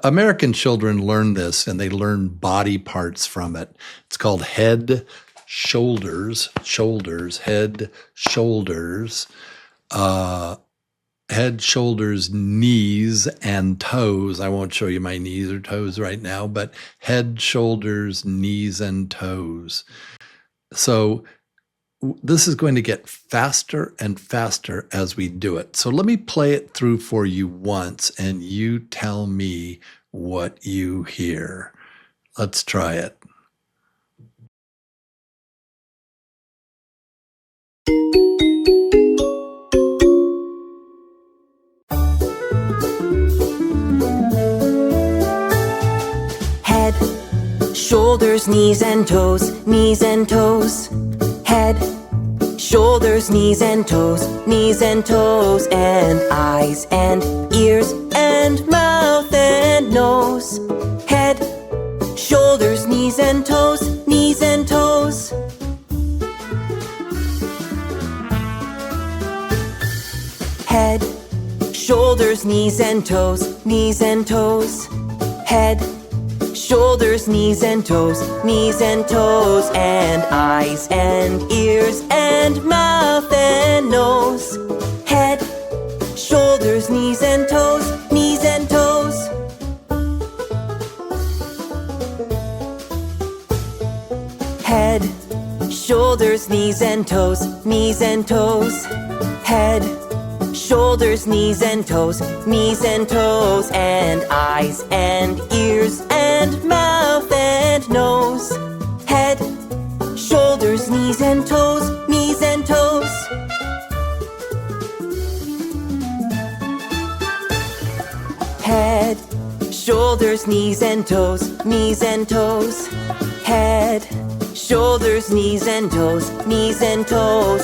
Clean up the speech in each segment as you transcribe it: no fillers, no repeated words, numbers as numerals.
American children learn this and they learn body parts from it. It's called head, shoulders, head, shoulders, uh, head, shoulders, knees, and toes. I won't show you my knees or toes right now, but head, shoulders, knees, and toes. So this is going to get faster and faster as we do it. So let me play it through for you once and you tell me what you hear. Let's try it. Head, shoulders, knees and toes, knees and toes. Head, shoulders, knees and toes, and eyes and ears and mouth and nose. Head, shoulders, knees and toes, Head, shoulders, knees and toes, Head, shoulders, knees and toes, and eyes and ears and mouth and nose. Head, shoulders, knees and toes, Head, shoulders, knees and toes, Head, shoulders, knees and toes, and eyes and ears and mouth and nose. Head, shoulders, knees and toes, Head, shoulders, knees and toes, Head, shoulders, knees and toes,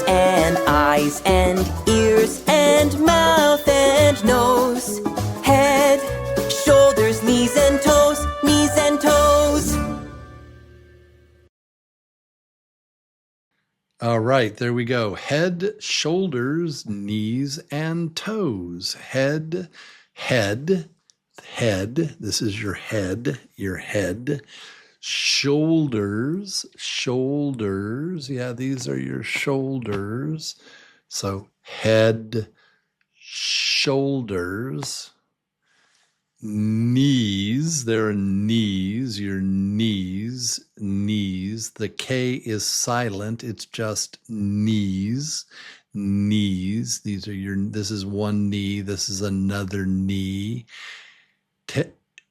and eyes and ears and mouth and nose. Head, shoulders, knees and toes, All right, there we go. Head, shoulders, knees, and toes. Head, head. This is your head. Shoulders. Yeah, these are your shoulders. So head, shoulders, knees. There are knees, your knees. The K is silent. It's just knees. These are this is one knee. This is another knee.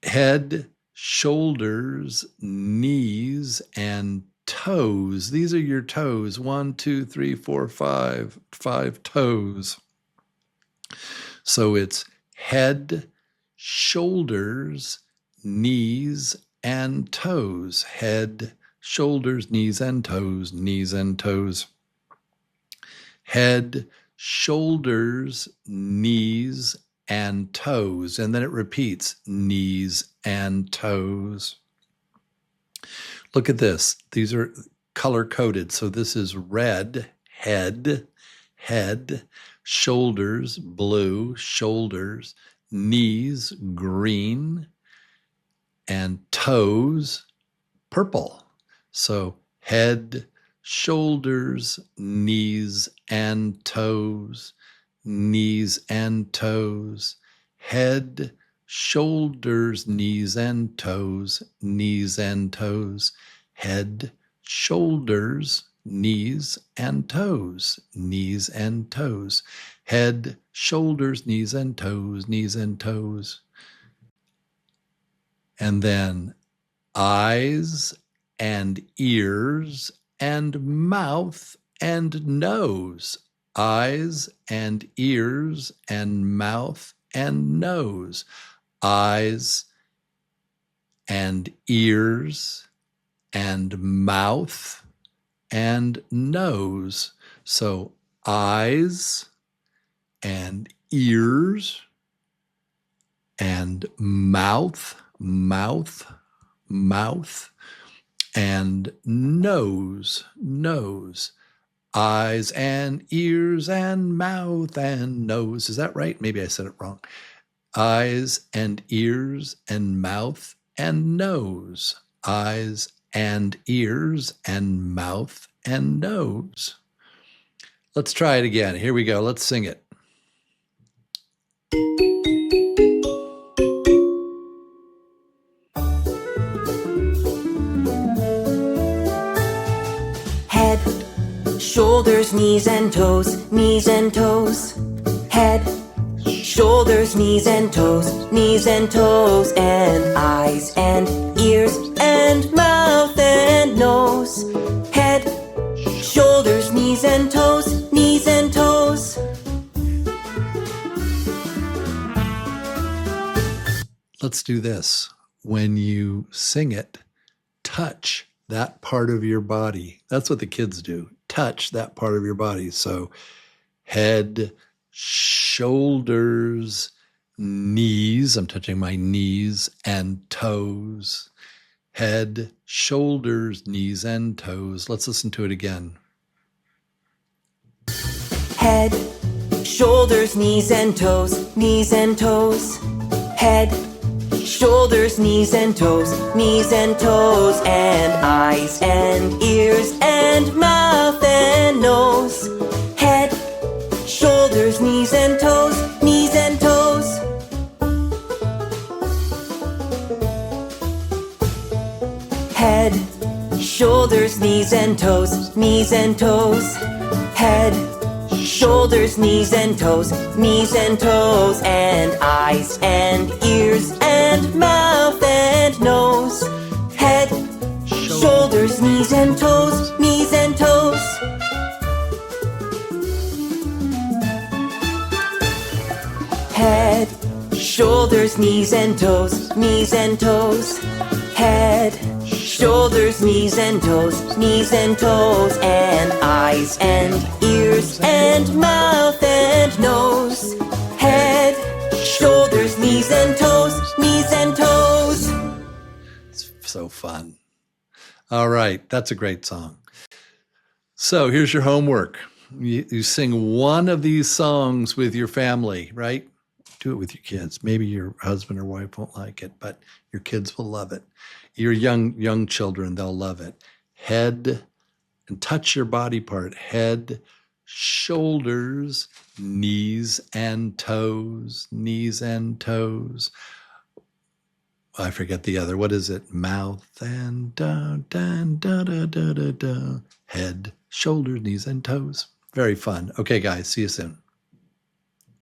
Head, shoulders, knees, and toes. These are your toes. 1, 2, 3, 4, 5 toes. So it's head, shoulders, knees, and toes. Head, shoulders, knees, and toes. Head, shoulders, knees, and toes. And then it repeats, knees and toes. Look at this. These are color-coded. So this is red, head, shoulders, blue, shoulders, knees, green, and toes, purple. So head, shoulders, knees, and toes, head, shoulders, knees, and toes, head, shoulders, knees, and toes, head, shoulders, knees, and toes, And then eyes and ears and mouth and nose. Eyes and ears and mouth and nose. Eyes and ears and mouth and nose. So eyes and ears and mouth, and nose. Eyes and ears and mouth and nose. Is that right? Maybe I said it wrong. eyes and ears and mouth and nose. Eyes and ears and mouth and nose. Let's try it again. Here we go. Let's sing it. Head, shoulders, knees and toes, knees and toes. Head, shoulders, knees and toes, knees and toes, and eyes and ears and mouth and nose. Head, shoulders, knees and toes, knees and toes. Let's do this. When you sing it, touch that part of your body. That's what the kids do. Touch that part of your body. So head, shoulders, knees. I'm touching my knees and toes. Head, shoulders, knees and toes. Let's listen to it again. Head, shoulders, knees and toes, knees and toes. Head, shoulders, knees and toes, knees and toes, and eyes and ears and mouth and nose. Head, shoulders, knees and toes, knees and toes. Head, shoulders, knees and toes, knees and toes. Head, shoulders, knees and toes, knees and toes, and eyes and ears and mouth and nose. Head, shoulders, knees and toes, knees and toes. Head, shoulders, knees and toes, knees and toes. Head, shoulders, knees and toes, knees and toes, and eyes and ears and mouth and nose. Head, shoulders, knees and toes, knees and toes. It's so fun. All right, that's a great song. So here's your homework. You sing one of these songs with your family, right? Do it with your kids. Maybe your husband or wife won't like it, but your kids will love it. Your young children, they'll love it. Head, and touch your body part. Head, shoulders, knees and toes, knees and toes. I forget the other. What is it? Mouth and da da da da da da da. Head, shoulders, knees and toes. Very fun. Okay, guys, see you soon.